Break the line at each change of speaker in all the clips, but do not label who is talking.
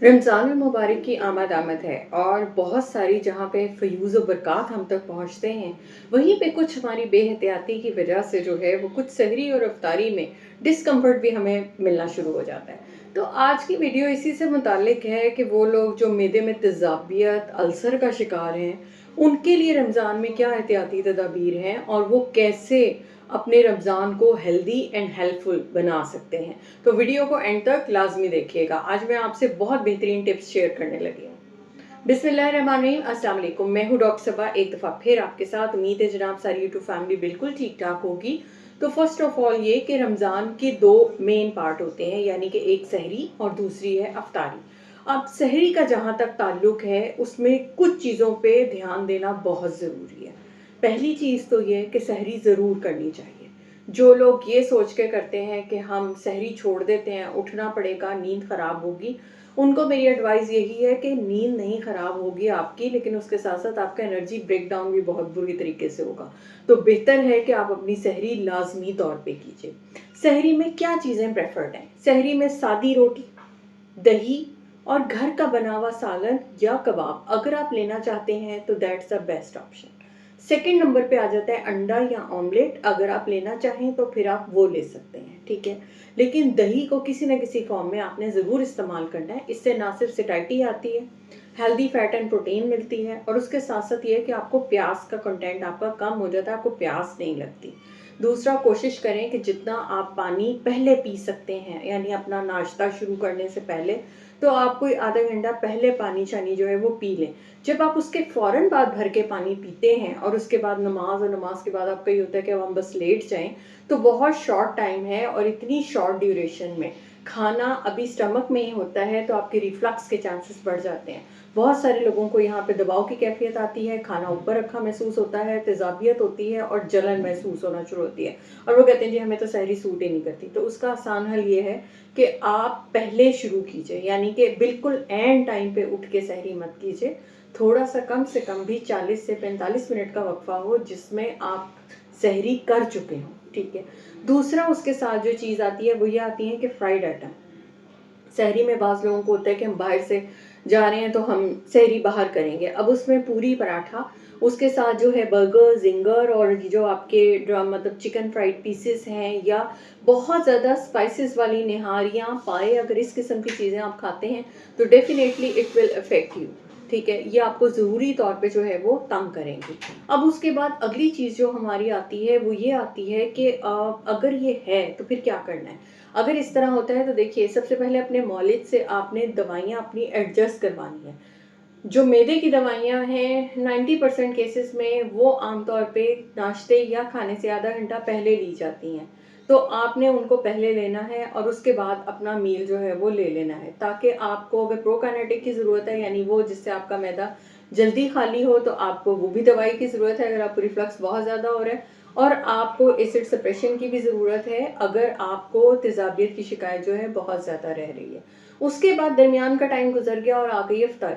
रमज़ान मुबारक की आमद है और बहुत सारी जहाँ पे फ़यूज़ व बरक़ात हम तक पहुँचते हैं, वहीं पे कुछ हमारी बेहतियाती की वजह से जो है वो कुछ सहरी और इफ्तारी में डिस्कम्फ़र्ट भी हमें मिलना शुरू हो जाता है। तो आज की वीडियो इसी से मुताल्लिक है कि वो लोग जो मैदे में तेज़ाबियत, अल्सर का शिकार हैं, उनके लिए रमज़ान में क्या एहतियाती तदाबीर हैं और वो कैसे अपने रमज़ान को हेल्दी एंड हेल्पफुल बना सकते हैं। तो वीडियो को एंड तक लाजमी देखिएगा। आज मैं आपसे बहुत बेहतरीन टिप्स शेयर करने लगी हूँ। बिस्मिल्लाहिर्रहमानिर्रहीम, अस्सलाम वालेकुम। मैं हूँ डॉक्टर सबा, एक दफ़ा फिर आपके साथ। उम्मीद है जनाब सारी यूट्यूब फैमिली बिल्कुल ठीक ठाक होगी। तो फर्स्ट ऑफ ऑल ये कि रमज़ान के दो मेन पार्ट होते हैं, यानी कि एक सहरी और दूसरी है अफ्तारी। अब सहरी का जहाँ तक ताल्लुक है, उसमें कुछ चीज़ों पे ध्यान देना बहुत ज़रूरी है। पहली चीज़ तो ये कि सहरी ज़रूर करनी चाहिए। जो लोग ये सोच के करते हैं कि हम सहरी छोड़ देते हैं, उठना पड़ेगा, नींद ख़राब होगी, उनको मेरी एडवाइस यही है कि नींद नहीं ख़राब होगी आपकी, लेकिन उसके साथ-साथ आपका एनर्जी ब्रेकडाउन भी बहुत बुरी तरीके से होगा। तो बेहतर है कि आप अपनी सहरी लाज़मी तौर पे कीजिए। सहरी में क्या चीज़ें प्रेफ़र्ड हैं? सहरी में सादी रोटी, दही और घर का बना हुआ सालन या कबाब अगर आप लेना चाहते हैं तो that's the best option. Second number पे आ जाता है अंडा या ऑमलेट, अगर आप लेना चाहें तो फिर आप वो ले सकते हैं, ठीक है। लेकिन दही को किसी न किसी फॉर्म में आपने ज़रूर इस्तेमाल करना है। इससे ना सिर्फ सैटिस्फैक्टी आती है, हेल्दी फैट एंड प्रोटीन मिलती है और उसके साथ साथ ये है कि आपको प्यास का कंटेंट आपका कम हो जाता है, आपको प्यास नहीं लगती। दूसरा, कोशिश करें कि जितना आप पानी पहले पी सकते हैं, यानी अपना नाश्ता शुरू करने से पहले, तो आप कोई आधा घंटा पहले पानी शानी जो है वो पी लें। जब आप उसके फ़ौरन बाद भर के पानी पीते हैं और उसके बाद नमाज़ और नमाज़ के बाद आपका ये होता है कि अब हम बस लेट जाएँ, तो बहुत शॉर्ट टाइम है और इतनी शॉर्ट ड्यूरेशन में खाना अभी स्टमक में ही होता है, तो आपके रिफ्लक्स के चांसेस बढ़ जाते हैं। बहुत सारे लोगों को यहाँ पे दबाव की कैफ़ियत आती है, खाना ऊपर रखा महसूस होता है, तेज़ाबियत होती है और जलन महसूस होना शुरू होती है और वो कहते हैं जी हमें तो सहरी सूट ही नहीं करती। तो उसका आसान हल ये है कि आप पहले शुरू कीजिए, यानी कि बिल्कुल ऐन टाइम पे उठ के सहरी मत कीजिए। थोड़ा-सा कम से कम भी 40 से 45 मिनट का वक़्फ़ा हो जिसमें आप सहरी कर चुके हों, ठीक है। दूसरा उसके साथ जो चीज़ आती है वो ये आती है कि फ्राइड आइटम। सहरी में बाज़ लोगों को होता है कि हम बाहर से जा रहे हैं तो हम सहरी बाहर करेंगे। अब उसमें पूरी पराठा, उसके साथ जो है बर्गर, ज़िंगर और ये जो आपके मतलब चिकन फ्राइड पीसेस हैं या बहुत ज़्यादा स्पाइसेस वाली निहारियाँ, पाए, अगर इस किस्म की चीज़ें आप खाते हैं तो definitely it will affect you, ठीक है। ये आपको ज़रूरी तौर पे जो है वो तंग करेंगी। अब उसके बाद अगली चीज़ जो हमारी आती है वो ये आती है कि अगर ये है तो फिर क्या करना है? अगर इस तरह होता है तो देखिए, सबसे पहले अपने मौलिद से आपने दवाइयाँ अपनी एडजस्ट करवानी है। जो मैदे की दवाइयाँ हैं 90% केसेस में वो आमतौर पे नाश्ते या खाने से आधा घंटा पहले ली जाती हैं। तो आपने उनको पहले लेना है और उसके बाद अपना मील जो है वो ले लेना है, ताकि आपको अगर प्रोकाइनेटिक की ज़रूरत है, यानी वो जिससे आपका मैदा जल्दी खाली हो, तो आपको वो भी दवाई की ज़रूरत है अगर आपको रिफ्लक्स बहुत ज़्यादा हो रहा है, और आपको एसिड सप्रेशन की भी ज़रूरत है अगर आपको तेज़ाबियत की शिकायत जो है बहुत ज़्यादा रह रही है। उसके बाद दरमियान का टाइम गुज़र गया और आ गई इफ्तारी।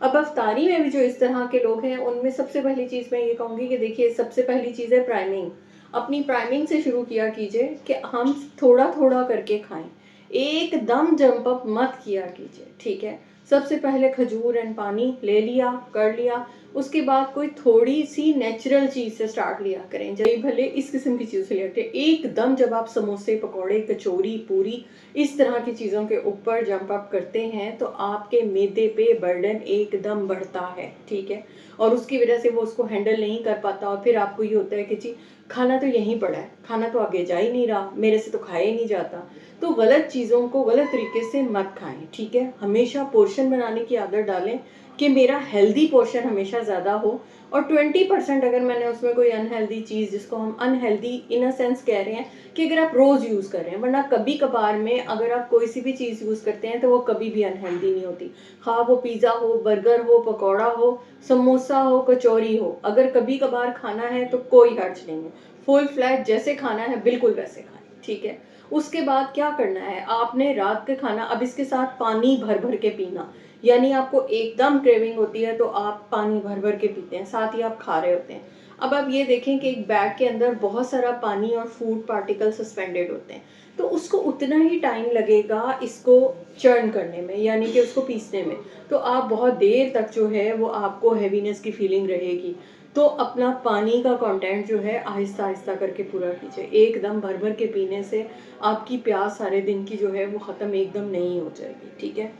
अब अफ्तारी में भी जो इस तरह के लोग हैं, उनमें सबसे पहली चीज़ मैं ये कहूँगी कि देखिए, सबसे पहली चीज़ है प्राइमिंग। अपनी प्राइमिंग से शुरू किया कीजिए कि हम थोड़ा-थोड़ा करके खाएँ। एकदम जंप अप मत किया कीजिए, ठीक है? सबसे पहले खजूर एंड पानी ले लिया, कर लिया, उसके बाद कोई थोड़ी-सी नेचुरल चीज़ से स्टार्ट लिया करें। जैसे भले इस किस्म की चीज़ से लिया करें। एकदम जब आप समोसे, पकौड़े, कचौरी, पूरी इस तरह की चीज़ों के ऊपर जंप अप करते हैं तो आपके मैदे पे बर्डन एकदम बढ़ता है, ठीक है? और उसकी वजह से वो उसको हैंडल नहीं कर पाता और फिर आपको ये होता है कि जी खाना तो यहीं पड़ा है, खाना तो आगे जा ही नहीं रहा, मेरे से तो खाया ही नहीं जाता। तो गलत चीज़ों को गलत तरीके से मत खाएँ, ठीक है? हमेशा पोर्शन बनाने की आदत डालें कि मेरा हेल्दी पोर्शन हमेशा ज़्यादा हो और 20% अगर मैंने उसमें कोई अनहेल्दी चीज़, जिसको हम अनहेल्दी इन अ सेंस कह रहे हैं कि अगर आप रोज़ यूज़ कर रहे हैं, वरना कभी-कभार में अगर आप कोई सी भी चीज़ यूज़ करते हैं तो वो कभी भी अनहेल्दी नहीं होती। ख़ाह वो पिज़्ज़ा हो, बर्गर हो, पकौड़ा हो, समोसा हो, कचौरी हो, अगर कभी-कभार खाना है तो कोई हर्ज नहीं है। फुल फ्लैट जैसे खाना है बिल्कुल वैसे खाएँ, ठीक है? उसके बाद क्या करना है, आपने रात का खाना अब इसके साथ पानी भर-भर के पीना, यानी आपको एकदम क्रेविंग होती है तो आप पानी भर-भर के पीते हैं, साथ ही आप खा रहे होते हैं। अब आप ये देखें कि एक बैग के अंदर बहुत सारा पानी और फूड पार्टिकल सस्पेंडेड होते हैं, तो उसको उतना ही टाइम लगेगा इसको चर्न करने में, यानी कि उसको पीसने में। तो आप बहुत देर तक जो है वो आपको हेवीनेस की फीलिंग रहेगी। तो अपना पानी का कंटेंट जो है आहिस्ता-आहिस्ता करके पूरा कीजिए। एकदम भर-भर के पीने से आपकी प्यास सारे दिन की जो है वो ख़त्म एकदम नहीं हो जाएगी, ठीक है?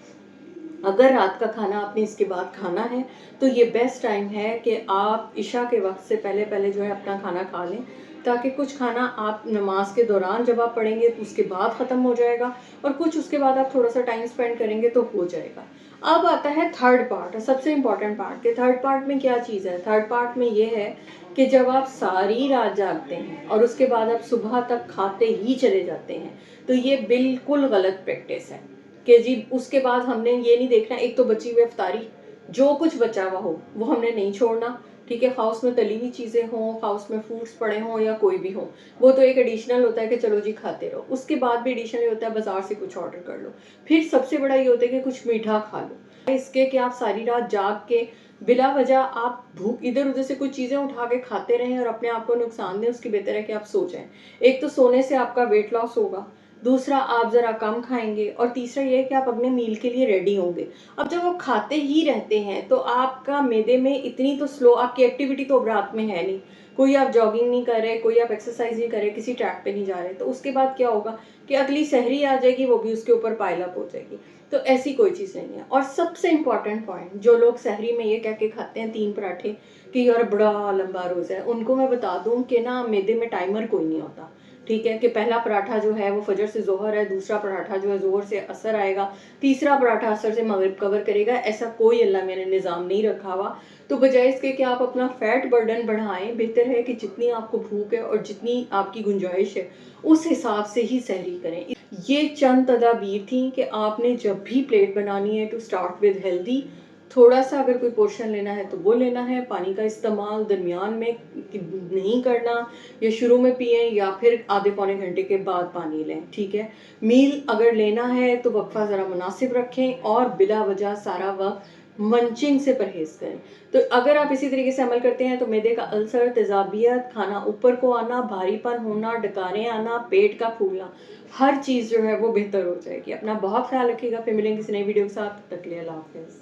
अगर रात का खाना आपने इसके बाद खाना है, तो ये बेस्ट टाइम है कि आप इशा के वक़्त से पहले-पहले जो है अपना खाना खा लें, ताकि कुछ खाना आप नमाज़ के दौरान जब आप पढ़ेंगे तो उसके बाद ख़त्म हो जाएगा और कुछ उसके बाद आप थोड़ा-सा टाइम स्पेंड करेंगे तो हो जाएगा। अब आता है थर्ड पार्ट, सबसे इम्पोर्टेंट पार्ट कि थर्ड पार्ट में क्या चीज़ है? थर्ड पार्ट में ये है कि जब आप सारी रात जागते हैं और उसके बाद आप सुबह तक खाते ही चले जाते हैं, तो ये बिल्कुल गलत प्रैक्टिस है। कि जी उसके बाद हमने ये नहीं देखना, एक तो बची हुई इफ्तारी, जो कुछ बचा हुआ हो वो हमने नहीं छोड़ना, ठीक है? ख़ास उसमें तली हुई चीज़ें हों, ख़ास उसमें फ्रूट्स पड़े हों या कोई भी हो, वो तो एक एडिशनल होता है कि चलो जी खाते रहो। उसके बाद भी एडिशनल होता है बाज़ार से कुछ ऑर्डर कर लो। फिर सबसे बड़ा ये होता है कि कुछ मीठा खा लो। इसके कि आप सारी रात जाग के बिला वजह आप भूख इधर-उधर से कुछ चीज़ें उठा के खाते रहें और अपने आप को नुकसान दें, उसकी बेहतर है कि आप सो जाएँ। एक तो सोने से आपका वेट लॉस होगा, दूसरा आप ज़रा कम खाएँगे और तीसरा ये है कि आप अपने मील के लिए रेडी होंगे। अब जब आप खाते ही रहते हैं, तो आपका मैदे में इतनी तो स्लो आपकी एक्टिविटी तो अब रात में है नहीं। कोई आप जॉगिंग नहीं कर रहे, कोई आप एक्सरसाइज़ नहीं कर रहे, किसी ट्रैक पे नहीं जा रहे, तो उसके बाद क्या होगा कि अगली सहरी आ जाएगी, वो भी उसके ऊपर पाइल अप हो जाएगी। तो ऐसी कोई चीज़ नहीं है। और सबसे इम्पोर्टेंट पॉइंट, जो लोग सहरी में ये कह के खाते हैं 3 पराठे कि यार बड़ा लंबा रोज़ा है, उनको मैं बता दूँ कि ना मैदे में टाइमर कोई नहीं होता। ठीक है? कि पहला पराठा जो है वो फ़जर से ज़ोहर है, दूसरा पराठा जो है ज़ोहर से असर आएगा, तीसरा पराठा असर से मग़रिब कवर करेगा, ऐसा कोई अल्लाह मियाँ ने निज़ाम नहीं रखा हुआ। तो बजाए इसके कि आप अपना फैट बर्डन बढ़ाएँ, बेहतर है कि जितनी आपको भूख है और जितनी आपकी गुंजाइश है, उस हिसाब से ही सहरी करें। ये चंद तदाबीर थी कि आपने जब भी प्लेट बनानी है टू स्टार्ट विद हेल्दी, थोड़ा-सा अगर कोई पोर्शन लेना है तो वो लेना है, पानी का इस्तेमाल दरमियान में नहीं करना, या शुरू में पिएँ या फिर आधे पौने घंटे के बाद पानी लें, ठीक है? मील अगर लेना है तो वक़फ़ा ज़रा मुनासिब रखें और बिला वजह सारा वक़्त मंचिंग से परहेज़ करें। तो अगर आप इसी तरीके से अमल करते हैं तो मैदे का अल्सर, तेज़ाबियत, खाना ऊपर को आना, भारीपन होना, डकारें आना, पेट का फूलना, हर चीज़ जो है वो बेहतर हो जाएगी। अपना बहुत ख़्याल रखिएगा, फिर मिलेंगे किसी नई वीडियो के साथ, तब तक के लिए अल्लाह हाफ़िज़।